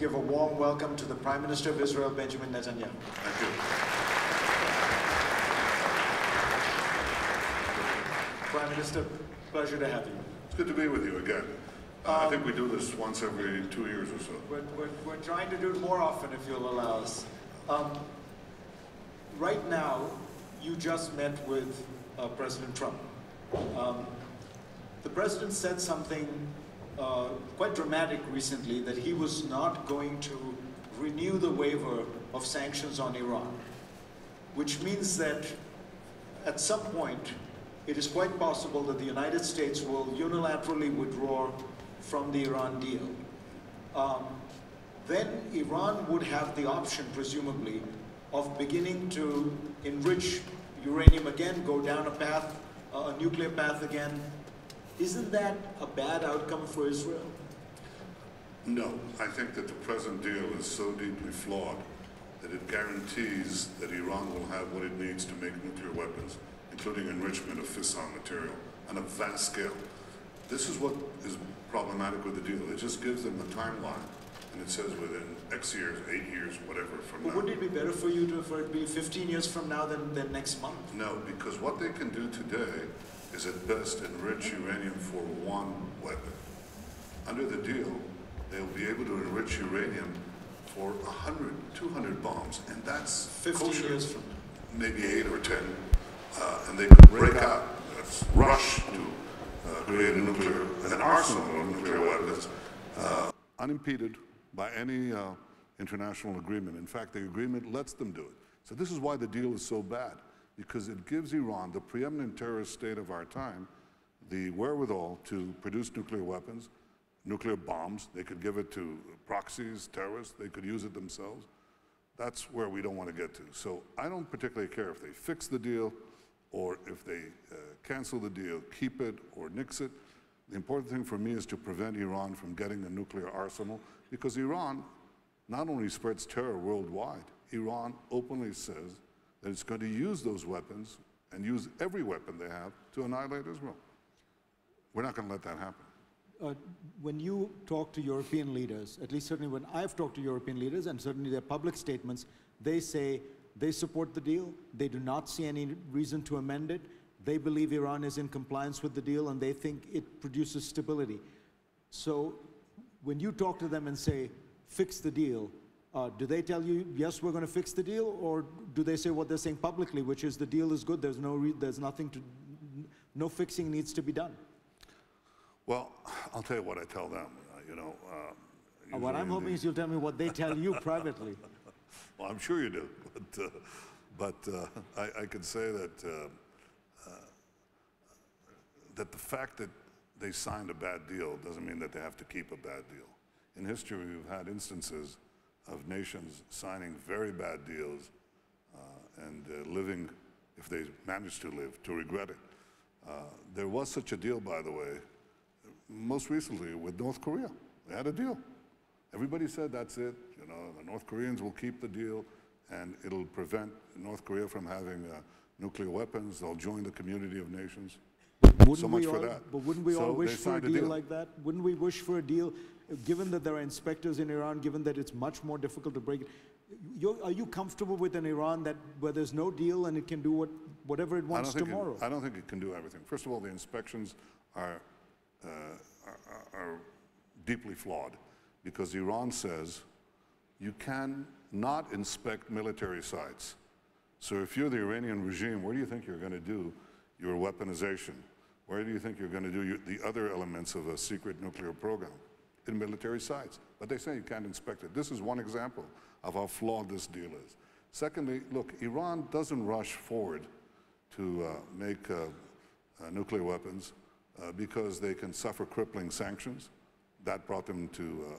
give a warm welcome to the Prime Minister of Israel, Benjamin Netanyahu. Thank you. Prime Minister, pleasure to have you. It's good to be with you again. I think we do this once every 2 years or so. We're trying to do it more often, if you'll allow us. Right now, you just met with President Trump. The president said something quite dramatic recently, that he was not going to renew the waiver of sanctions on Iran, which means that at some point, it is quite possible that the United States will unilaterally withdraw from the Iran deal. Then Iran would have the option, presumably, of beginning to enrich uranium again, go down a path, a nuclear path again. Isn't that a bad outcome for Israel? No, I think that the present deal is so deeply flawed that it guarantees that Iran will have what it needs to make nuclear weapons, including enrichment of fissile material on a vast scale. This is what is problematic with the deal. It just gives them a timeline, and it says within X years, 8 years, whatever from now. Wouldn't it be better for you for it to be 15 years from now than next month? No, because what they can do today is at best enrich uranium for one weapon. Under the deal, they'll be able to enrich uranium for 100, 200 bombs, and that's 15 years from now. Maybe 8 or 10, and they could break out, rush to create an arsenal of nuclear weapons, unimpeded by any international agreement. In fact, the agreement lets them do it. So this is why the deal is so bad, because it gives Iran, the preeminent terrorist state of our time, the wherewithal to produce nuclear weapons, nuclear bombs. They could give it to proxies, terrorists. They could use it themselves. That's where we don't want to get to. So I don't particularly care if they fix the deal or if they cancel the deal, keep it or nix it. The important thing for me is to prevent Iran from getting a nuclear arsenal, because Iran not only spreads terror worldwide, Iran openly says that it's going to use those weapons and use every weapon they have to annihilate Israel. We're not going to let that happen. When you talk to European leaders, at least certainly when I've talked to European leaders, and certainly their public statements, they say they support the deal. They do not see any reason to amend it. They believe Iran is in compliance with the deal, and they think it produces stability. So when you talk to them and say, fix the deal, do they tell you, yes, we're going to fix the deal? Or do they say what they're saying publicly, which is the deal is good, no fixing needs to be done? Well, I'll tell you what I tell them, What I'm hoping is you'll tell me what they tell you privately. Well, I'm sure you do, but I can say that that the fact that they signed a bad deal doesn't mean that they have to keep a bad deal. In history, we've had instances of nations signing very bad deals and living, if they managed to live, to regret it. There was such a deal, by the way, most recently with North Korea. They had a deal. Everybody said that's it. The North Koreans will keep the deal, and it'll prevent North Korea from having nuclear weapons. They'll join the community of nations. So much for that. But wouldn't we all wish for a deal like that? Wouldn't we wish for a deal, given that there are inspectors in Iran, given that it's much more difficult to break it? Are you comfortable with an Iran where there's no deal and it can do whatever it wants tomorrow? I don't think it can do everything. First of all, the inspections are deeply flawed, because Iran says you can not inspect military sites. So if you're the Iranian regime, where do you think you're going to do your weaponization? Where do you think you're going to do the other elements of a secret nuclear program? In military sites. But they say you can't inspect it. This is one example of how flawed this deal is. Secondly, look, Iran doesn't rush forward to make nuclear weapons because they can suffer crippling sanctions. That brought them to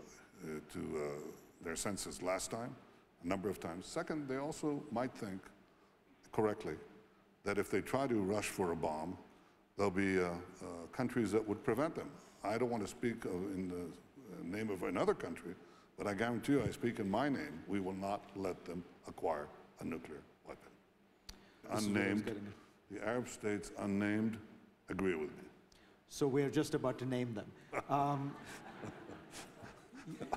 their senses last time, a number of times. Second, they also might think, correctly, that if they try to rush for a bomb, there'll be countries that would prevent them. I don't want to speak in the name of another country, but I guarantee you I speak in my name. We will not let them acquire a nuclear weapon. Unnamed, the Arab states, unnamed, agree with me. So we're just about to name them.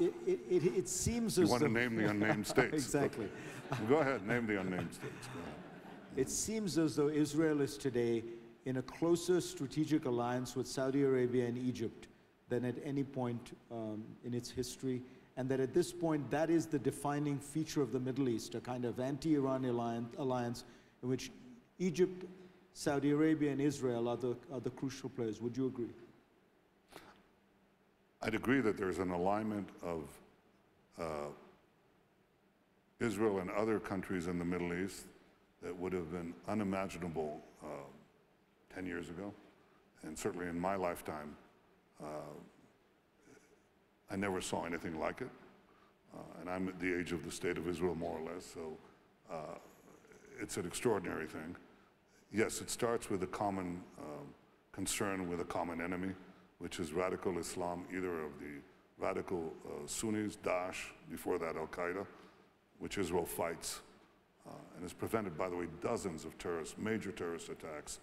it seems You as want to though... name the unnamed states. Exactly. Okay. Go ahead, name the unnamed states. Go ahead. It seems as though Israel is today in a closer strategic alliance with Saudi Arabia and Egypt than at any point in its history, and that at this point, that is the defining feature of the Middle East, a kind of anti-Iran alliance in which Egypt, Saudi Arabia, and Israel are the crucial players. Would you agree? I'd agree that there's an alignment of Israel and other countries in the Middle East that would have been unimaginable 10 years ago, and certainly in my lifetime. I never saw anything like it, and I'm at the age of the State of Israel, more or less, so it's an extraordinary thing. Yes, it starts with a common concern with a common enemy, which is radical Islam, either of the radical Sunnis, Daesh, before that Al-Qaeda, which Israel fights and has prevented, by the way, dozens of major terrorist attacks,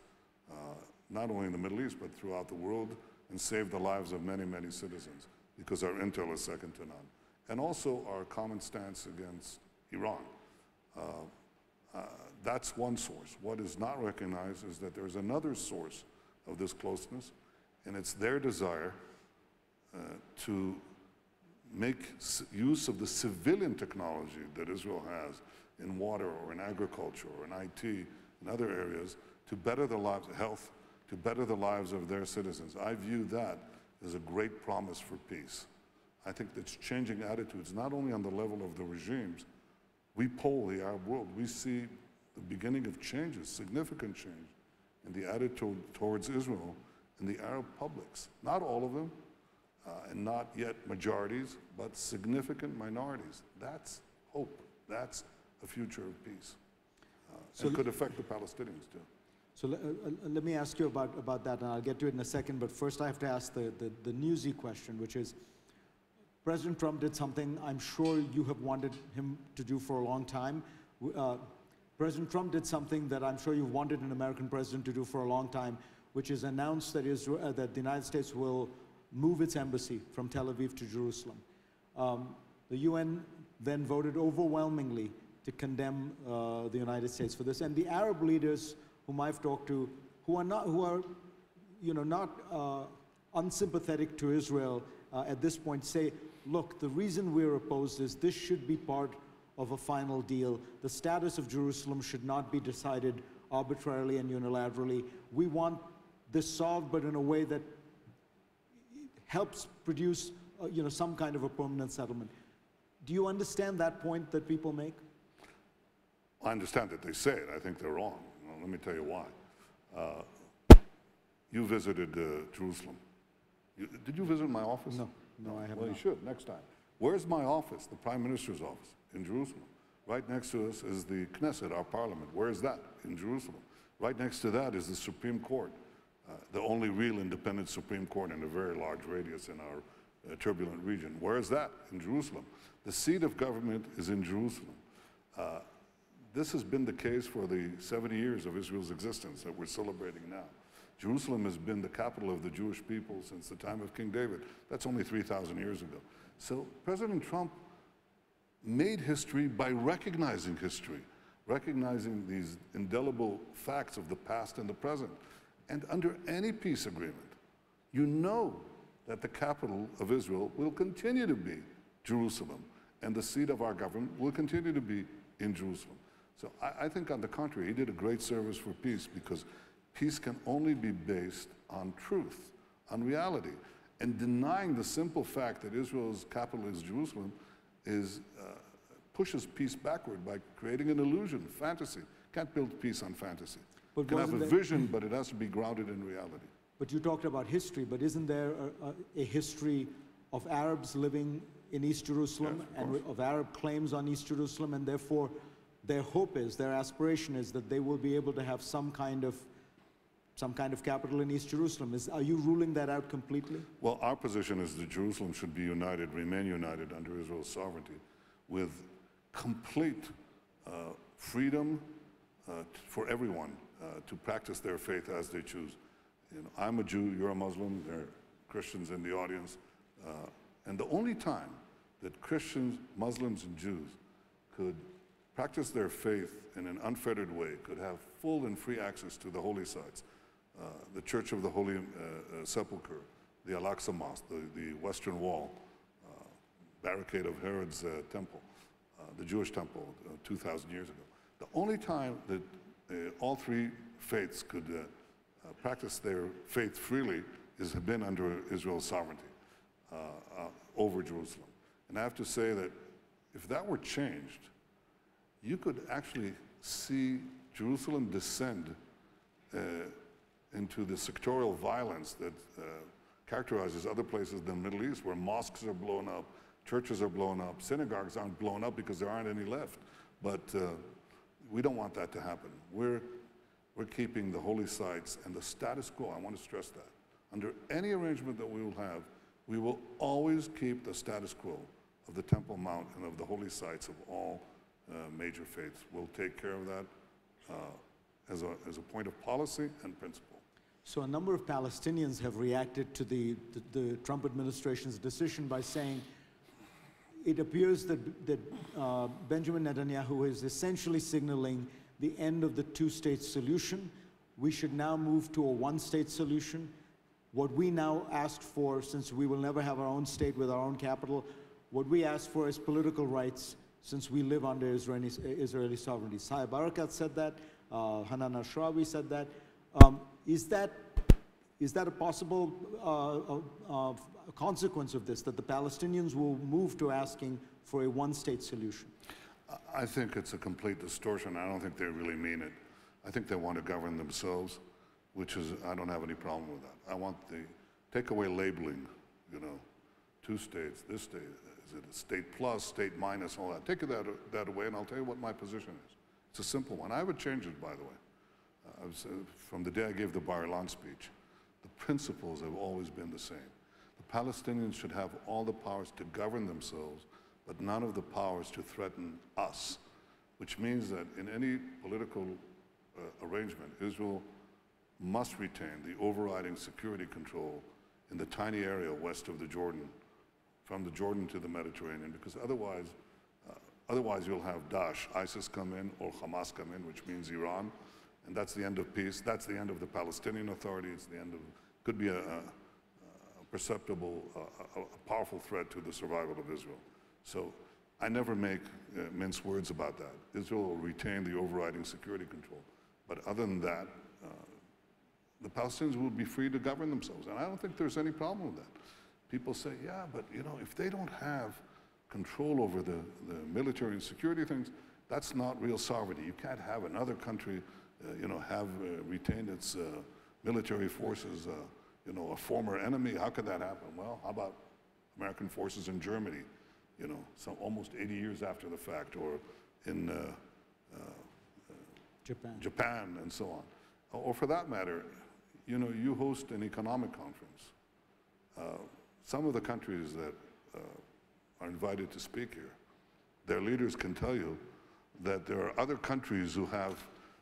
not only in the Middle East, but throughout the world, and saved the lives of many, many citizens, because our intel is second to none. And also our common stance against Iran. That's one source. What is not recognized is that there's another source of this closeness, and it's their desire to make use of the civilian technology that Israel has in water or in agriculture or in IT and other areas to better the lives of health, to better the lives of their citizens. I view that as a great promise for peace. I think that's changing attitudes, not only on the level of the regimes. We poll the Arab world. We see the beginning of changes, significant change in the attitude towards Israel in the Arab publics. Not all of them, and not yet majorities, but significant minorities. That's hope. That's a future of peace. So it could affect the Palestinians too. So let me ask you about that, and I'll get to it in a second, but first I have to ask the newsy question, which is, President Trump did something I'm sure you have wanted him to do for a long time. President Trump did something that I'm sure you've wanted an American president to do for a long time, which is announce that, that the United States will move its embassy from Tel Aviv to Jerusalem. The UN then voted overwhelmingly to condemn the United States for this, and the Arab leaders whom I've talked to, who are not unsympathetic to Israel at this point, say, look, the reason we're opposed is this should be part of a final deal. The status of Jerusalem should not be decided arbitrarily and unilaterally. We want this solved, but in a way that helps produce some kind of a permanent settlement. Do you understand that point that people make? I understand that they say it. I think they're wrong. Well, let me tell you why. You visited Jerusalem. Did you visit my office? No, I haven't. Well, you should next time. Where's my office, the Prime Minister's office? In Jerusalem. Right next to us is the Knesset, our parliament. Where is that? In Jerusalem. Right next to that is the Supreme Court, the only real independent Supreme Court in a very large radius in our turbulent region. Where is that? In Jerusalem. The seat of government is in Jerusalem. This has been the case for the 70 years of Israel's existence that we're celebrating now. Jerusalem has been the capital of the Jewish people since the time of King David. That's only 3,000 years ago. So President Trump made history by recognizing history, recognizing these indelible facts of the past and the present. And under any peace agreement, you know that the capital of Israel will continue to be Jerusalem, and the seat of our government will continue to be in Jerusalem. So I think, on the contrary, he did a great service for peace, because peace can only be based on truth, on reality. And denying the simple fact that Israel's capital is Jerusalem pushes peace backward by creating an illusion, fantasy. Can't build peace on fantasy. You can have a vision, but it has to be grounded in reality. But you talked about history, but isn't there a history of Arabs living in East Jerusalem, yes, and of Arab claims on East Jerusalem, and therefore their hope is, their aspiration is that they will be able to have some kind of capital in East Jerusalem. Are you ruling that out completely? Well, our position is that Jerusalem should be united, remain united under Israel's sovereignty, with complete freedom for everyone to practice their faith as they choose. I'm a Jew, you're a Muslim, there are Christians in the audience, and the only time that Christians, Muslims, and Jews could practice their faith in an unfettered way, could have full and free access to the holy sites, the Church of the Holy Sepulchre, the Al-Aqsa Mosque, the Western Wall, barricade of Herod's temple, the Jewish temple 2,000 years ago. The only time that all three faiths could practice their faith freely has been under Israel's sovereignty over Jerusalem. And I have to say that if that were changed, you could actually see Jerusalem descend into the sectorial violence that characterizes other places in the Middle East, where mosques are blown up, churches are blown up, synagogues aren't blown up because there aren't any left. But we don't want that to happen. We're keeping the holy sites and the status quo. I want to stress that. Under any arrangement that we will have, we will always keep the status quo of the Temple Mount and of the holy sites of all major faiths. We'll take care of that as a point of policy and principle. So a number of Palestinians have reacted to the Trump administration's decision by saying it appears that Benjamin Netanyahu is essentially signaling the end of the two-state solution. We should now move to a one-state solution. What we now asked for, since we will never have our own state with our own capital, what we asked for is political rights, since we live under Israeli sovereignty. Saeb Erekat said that, Hanan Ashrawi said that. Is that a possible consequence of this, that the Palestinians will move to asking for a one-state solution? I think it's a complete distortion. I don't think they really mean it. I think they want to govern themselves, which is, I don't have any problem with that. I want the, take away labeling, you know, two states, this state, is it a state plus, state minus, all that. Take that away and I'll tell you what my position is. It's a simple one. I haven't changed it, by the way. From the day I gave the Bar Ilan speech, the principles have always been the same. The Palestinians should have all the powers to govern themselves, but none of the powers to threaten us, which means that in any political arrangement, Israel must retain the overriding security control in the tiny area west of the Jordan, from the Jordan to the Mediterranean, because otherwise you'll have Daesh, ISIS come in, or Hamas come in, which means Iran, and that's the end of peace. That's the end of the Palestinian Authority. It's the end of, could be a perceptible, a powerful threat to the survival of Israel. So I never make mince words about that. Israel will retain the overriding security control. But other than that, the Palestinians will be free to govern themselves. And I don't think there's any problem with that. People say, yeah, but you know, if they don't have control over the military and security things, that's not real sovereignty. You can't have another country, you know, have retained its military forces, you know, a former enemy. How could that happen? Well, how about American forces in Germany, you know, some almost 80 years after the fact, or in Japan and so on. Or for that matter, you know, you host an economic conference. Some of the countries that are invited to speak here, their leaders can tell you that there are other countries who have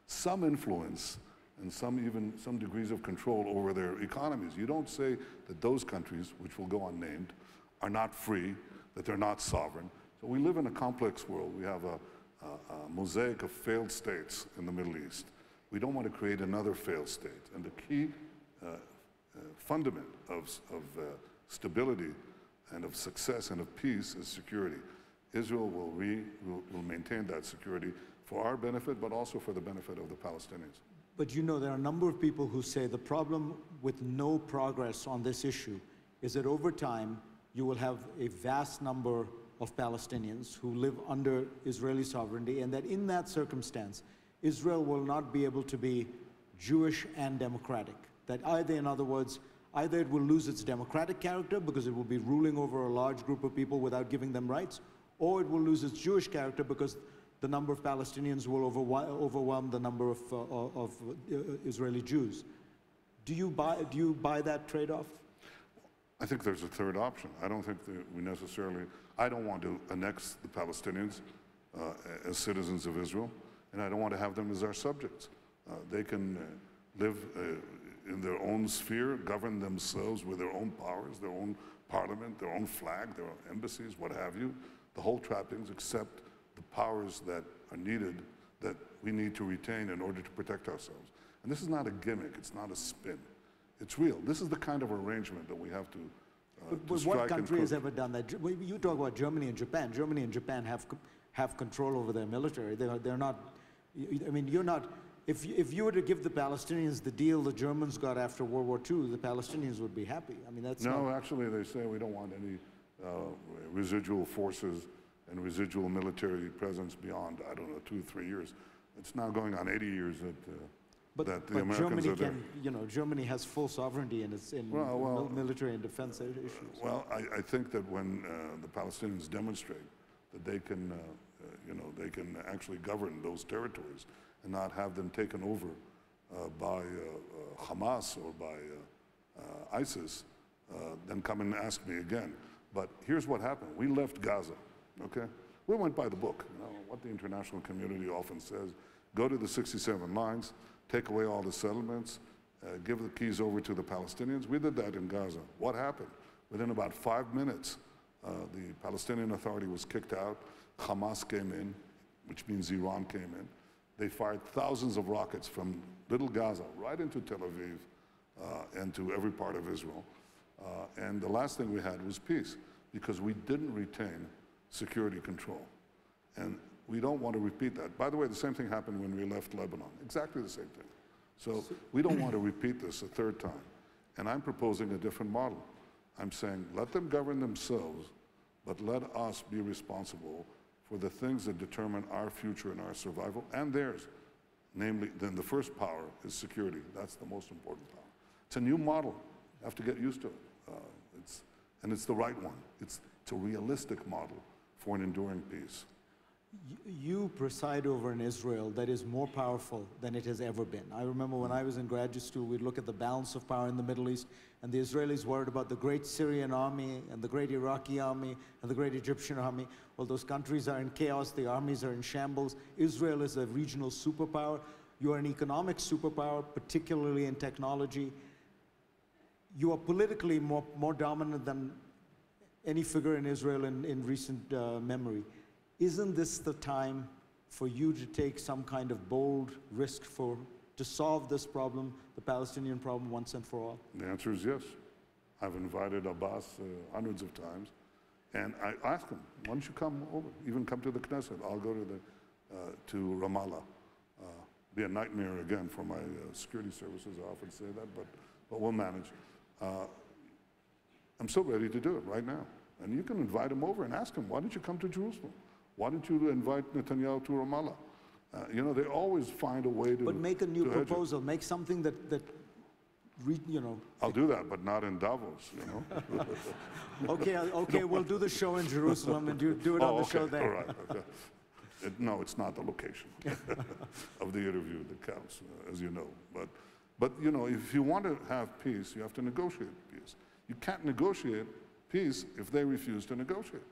some influence and some degrees of control over their economies. You don't say that those countries, which will go unnamed, are not free, that they're not sovereign. So we live in a complex world. We have a mosaic of failed states in the Middle East. We don't want to create another failed state. And the key fundament of stability and of success and of peace is security. Israel will maintain that security for our benefit, but also for the benefit of the Palestinians. But you know, there are a number of people who say the problem with no progress on this issue is that over time, you will have a vast number of Palestinians who live under Israeli sovereignty, and that in that circumstance, Israel will not be able to be Jewish and democratic. That either, in other words, either it will lose its democratic character because it will be ruling over a large group of people without giving them rights, or it will lose its Jewish character because the number of Palestinians will overwhelm the number of Israeli Jews. Do you buy that trade-off? I think there's a third option. I don't think that we necessarily, I don't want to annex the Palestinians as citizens of Israel, and I don't want to have them as our subjects. They can live in their own sphere, govern themselves with their own powers, their own parliament, their own flag, their own embassies, what have you, the whole trappings, except the powers that are needed, that we need to retain in order to protect ourselves. And this is not a gimmick, it's not a spin. It's real. This is the kind of arrangement that we have to But strike. what country and has ever done that? Well, you talk about Germany and Japan. Germany and Japan have control over their military. They're not, I mean, you're not, if you were to give the Palestinians the deal the Germans got after World War II, the Palestinians would be happy. I mean, that's No, actually, they say we don't want any residual forces and residual military presence beyond, I don't know, 2 or 3 years. It's now going on 80 years that the Americans Germany are there. Germany has full sovereignty in its military and defense issues. Well, I think that when the Palestinians demonstrate that they can, they can actually govern those territories and not have them taken over by Hamas or by ISIS, then come and ask me again. But here's what happened. We left Gaza, okay? We went by the book, what the international community often says. Go to the 67 lines, take away all the settlements, give the keys over to the Palestinians. We did that in Gaza. What happened? Within about 5 minutes, the Palestinian Authority was kicked out. Hamas came in, which means Iran came in. They fired thousands of rockets from little Gaza right into Tel Aviv and to every part of Israel. And the last thing we had was peace, because we didn't retain security control. And we don't want to repeat that. By the way, the same thing happened when we left Lebanon. Exactly the same thing. So we don't want to repeat this a third time. And I'm proposing a different model. I'm saying, let them govern themselves, but let us be responsible for the things that determine our future and our survival and theirs. Namely, then the first power is security. That's the most important power. It's a new model. You have to get used to it. And it's the right one. It's a realistic model for an enduring peace. You preside over an Israel that is more powerful than it has ever been. I remember when I was in graduate school, we'd look at the balance of power in the Middle East, and the Israelis worried about the great Syrian army and the great Iraqi army and the great Egyptian army. Well, those countries are in chaos, the armies are in shambles. Israel is a regional superpower. You are an economic superpower, particularly in technology. You are politically more dominant than any figure in Israel in recent memory. Isn't this the time for you to take some kind of bold risk to solve this problem, the Palestinian problem, once and for all? The answer is yes. I've invited Abbas hundreds of times, and I ask him, why don't you come over? Even come to the Knesset. I'll go to Ramallah. Be a nightmare again for my security services. I often say that, but we'll manage. I'm so ready to do it right now. And you can invite him over and ask him, why don't you come to Jerusalem? Why don't you invite Netanyahu to Ramallah? They always find a way to. But make a new proposal. Make something that I'll do that, but not in Davos, Okay, we'll do the show in Jerusalem and do it on the show there. All right. Okay. No, it's not the location of the interview that counts, as you know. But if you want to have peace, you have to negotiate peace. You can't negotiate peace if they refuse to negotiate.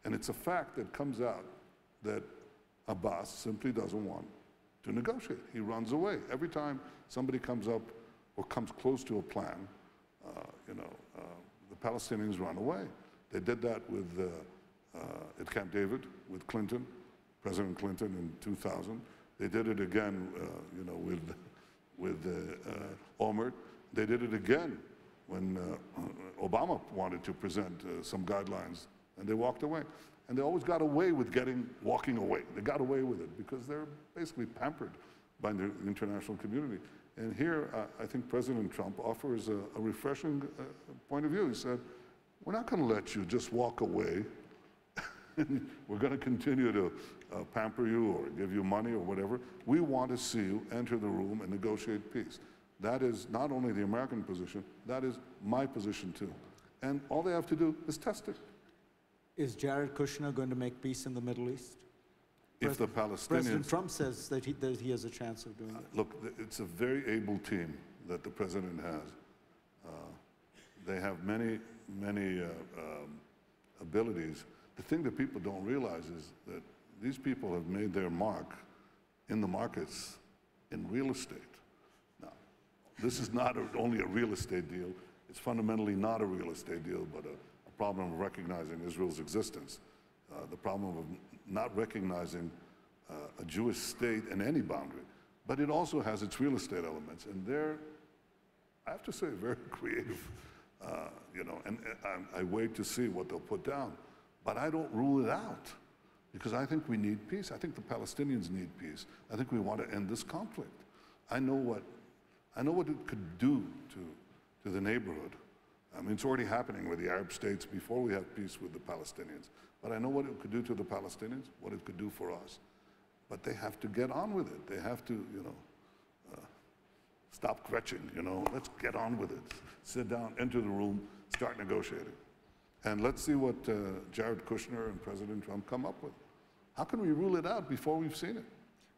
And it's a fact that comes out that Abbas simply doesn't want to negotiate. He runs away. Every time somebody comes up or comes close to a plan, the Palestinians run away. They did that at Camp David with Clinton, President Clinton in 2000. They did it again, with Olmert. They did it again when Obama wanted to present some guidelines, and they walked away. And they always got away with walking away. They got away with it because they're basically pampered by the international community. And here, I think President Trump offers a refreshing point of view. He said, we're not going to let you just walk away. We're going to continue to pamper you or give you money or whatever. We want to see you enter the room and negotiate peace. That is not only the American position, that is my position too. And all they have to do is test it. Is Jared Kushner going to make peace in the Middle East? If the Palestinians... President Trump says that he has a chance of doing it. Look, it's a very able team that the president has. They have many abilities. The thing that people don't realize is that these people have made their mark in the markets in real estate. Now, this is not only a real estate deal. It's fundamentally not a real estate deal, but a a problem of recognizing Israel's existence, the problem of not recognizing a Jewish state in any boundary. But it also has its real estate elements, and they're, I have to say, very creative. You know, and I wait to see what they'll put down. But I don't rule it out, because I think we need peace. I think the Palestinians need peace. I think we want to end this conflict. I know what it could do to the neighborhood. I mean, it's already happening with the Arab states before we have peace with the Palestinians. But I know what it could do to the Palestinians, what it could do for us. But they have to get on with it. They have to, you know, stop kvetching, you know. Let's get on with it. Sit down, enter the room, start negotiating. And let's see what Jared Kushner and President Trump come up with. How can we rule it out before we've seen it?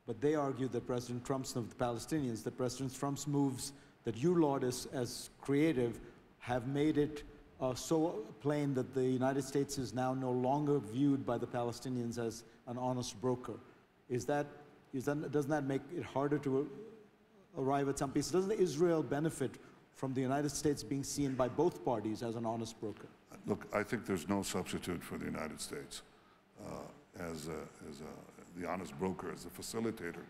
But they argue that President Trump's, of the Palestinians, that President Trump's moves that you laud as creative have made it so plain that the United States is now no longer viewed by the Palestinians as an honest broker. Doesn't that make it harder to arrive at some peace? Doesn't Israel benefit from the United States being seen by both parties as an honest broker? Look, I think there's no substitute for the United States as the honest broker, as a facilitator.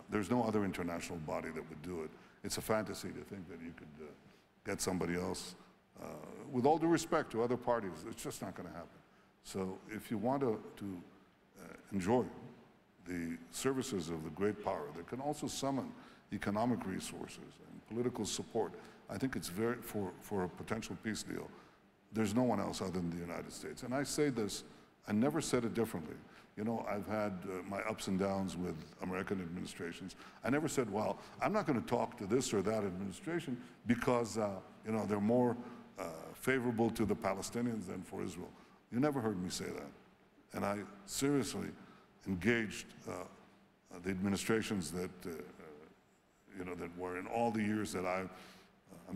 There's no other international body that would do it. It's a fantasy to think that you could get somebody else. With all due respect to other parties, it's just not going to happen. So if you want to enjoy the services of the great power that can also summon economic resources and political support, I think it's for a potential peace deal, there's no one else other than the United States. And I say this, I never said it differently. You know, I've had my ups and downs with American administrations. I never said, well, I'm not going to talk to this or that administration because, you know, they're more favorable to the Palestinians than for Israel. You never heard me say that. And I seriously engaged the administrations that, you know, that were in all the years that I'm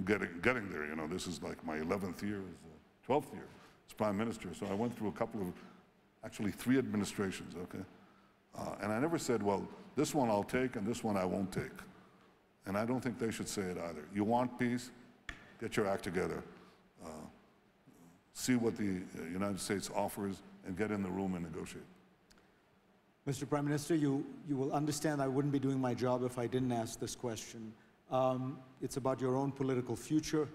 getting there. You know, this is like my 11th year, 12th year as Prime Minister. So I went through a couple of, actually 3 administrations, okay? And I never said, well, this one I'll take and this one I won't take. And I don't think they should say it either. You want peace? Get your act together. See what the United States offers and get in the room and negotiate. Mr. Prime Minister, you will understand I wouldn't be doing my job if I didn't ask this question. It's about your own political future.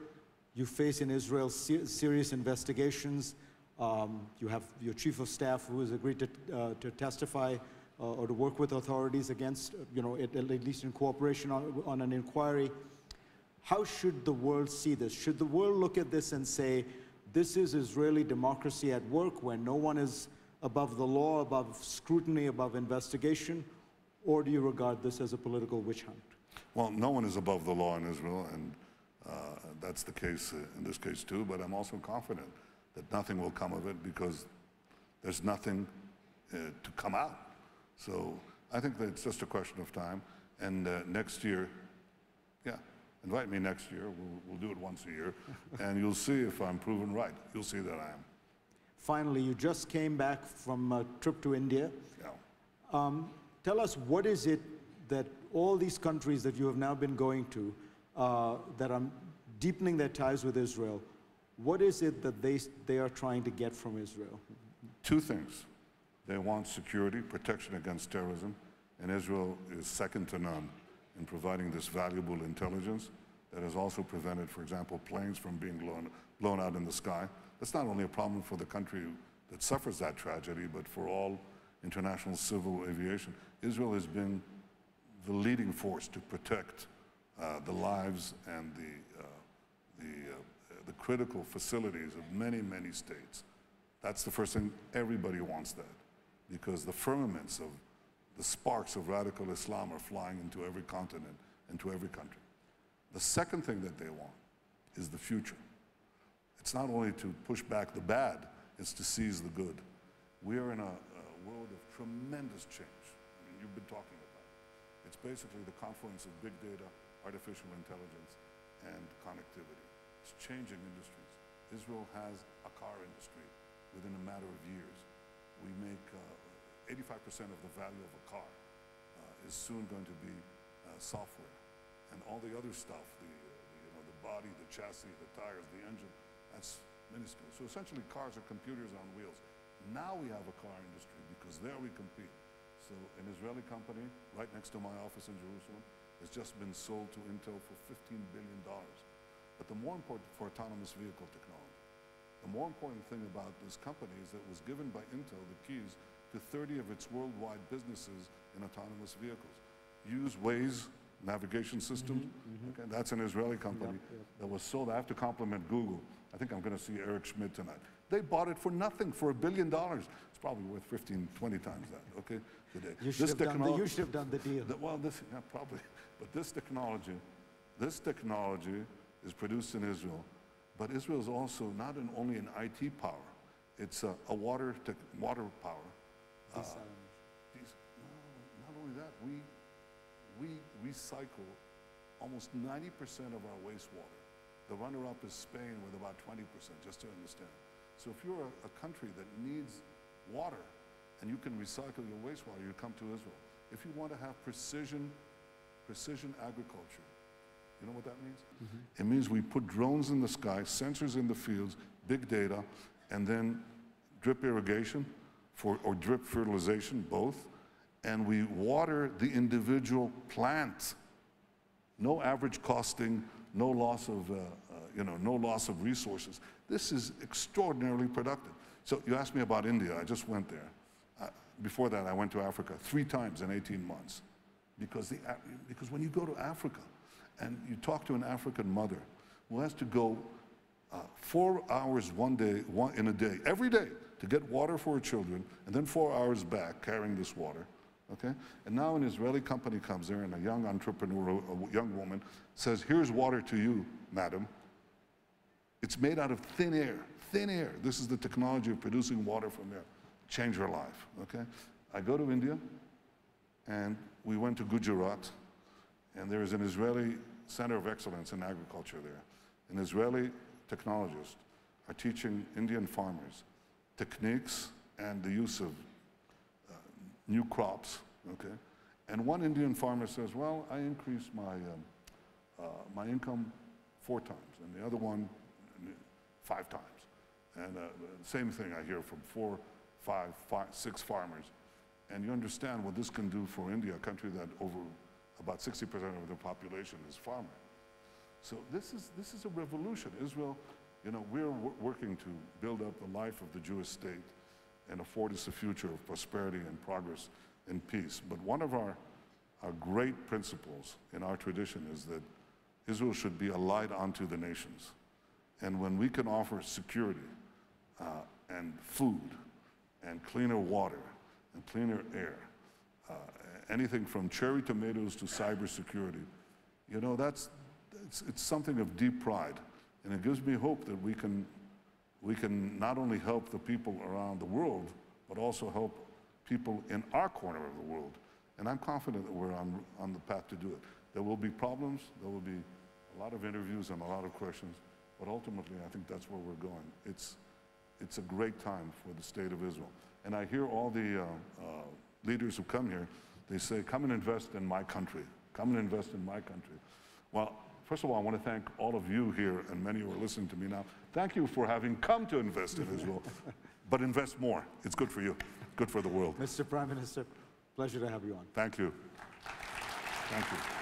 You face in Israel serious investigations. You have your chief of staff who has agreed to testify or to work with authorities against, you know, at least in cooperation on an inquiry. How should the world see this? Should the world look at this and say, this is Israeli democracy at work where no one is above the law, above scrutiny, above investigation? Or do you regard this as a political witch hunt? Well, no one is above the law in Israel, and that's the case in this case too, but I'm also confident that nothing will come of it because there's nothing to come out. So I think that it's just a question of time. And next year, yeah, invite me next year. We'll do it once a year. And you'll see if I'm proven right. You'll see that I am. Finally, you just came back from a trip to India. Yeah. Tell us, what is it that all these countries that you have now been going to that are deepening their ties with Israel, what is it that they are trying to get from Israel? 2 things. They want security, protection against terrorism, and Israel is second to none in providing this valuable intelligence that has also prevented, for example, planes from being blown out in the sky. That's not only a problem for the country that suffers that tragedy, but for all international civil aviation. Israel has been the leading force to protect the lives and the critical facilities of many, many states. That's the first thing. Everybody wants that because the firmaments of the sparks of radical Islam are flying into every continent, into every country. The second thing that they want is the future. It's not only to push back the bad, it's to seize the good. We are in a world of tremendous change. I mean, you've been talking about it. It's basically the confluence of big data, artificial intelligence, and connectivity. It's changing industries. Israel has a car industry within a matter of years. We make 85% of the value of a car is soon going to be software. And all the other stuff, the body, the chassis, the tires, the engine, that's minuscule. So essentially cars are computers on wheels. Now we have a car industry because there we compete. So an Israeli company right next to my office in Jerusalem has just been sold to Intel for $15 billion. But the more important for autonomous vehicle technology, the more important thing about this company is that it was given by Intel the keys to 30 of its worldwide businesses in autonomous vehicles. Use Waze navigation systems. Okay, that's an Israeli company that was sold. I have to compliment Google. I think I'm going to see Eric Schmidt tonight. They bought it for nothing, for $1 billion. It's probably worth 15, 20 times that, okay, today. You should have done the deal. Well, yeah, probably. But this technology is produced in Israel. But Israel is also not only an IT power, it's a water power. Not only that, we recycle almost 90% of our wastewater. The runner-up is Spain with about 20%, just to understand. So if you're a country that needs water and you can recycle your wastewater, you come to Israel. If you want to have precision agriculture, you know what that means? It means we put drones in the sky, sensors in the fields, big data, and then drip irrigation or drip fertilization, both, and we water the individual plant. No average costing, no loss of resources. This is extraordinarily productive. So you asked me about India. I just went there. Before that, I went to Africa 3 times in 18 months. Because when you go to Africa and you talk to an African mother who has to go 4 hours in a day, every day, to get water for her children, and then 4 hours back carrying this water, okay? And now an Israeli company comes there, and a young entrepreneur, a young woman, says, here's water to you, madam. It's made out of thin air, thin air. This is the technology of producing water from air. Change her life, okay? I go to India, and we went to Gujarat, and there is an Israeli Center of Excellence in agriculture there. An Israeli technologists are teaching Indian farmers techniques and the use of new crops, okay? And one Indian farmer says, well, I increased my income 4 times, and the other one 5 times. And same thing I hear from 4, 5, 6 farmers. And you understand what this can do for India, a country that over about 60% of the population is farmer. So this is a revolution. Israel, we're working to build up the life of the Jewish state and afford us a future of prosperity and progress and peace. But one of our great principles in our tradition is that Israel should be a light unto the nations. And when we can offer security and food and cleaner water and cleaner air, anything from cherry tomatoes to cybersecurity, it's something of deep pride. And it gives me hope that we can not only help the people around the world, but also help people in our corner of the world. And I'm confident that we're on the path to do it. There will be problems, there will be a lot of interviews and a lot of questions, but ultimately I think that's where we're going. It's a great time for the state of Israel. And I hear all the leaders who come here, they say, come and invest in my country. Come and invest in my country. Well, first of all, I want to thank all of you here, and many who are listening to me now. Thank you for having come to invest in Israel, but invest more. It's good for you, good for the world. Mr. Prime Minister, pleasure to have you on. Thank you. Thank you.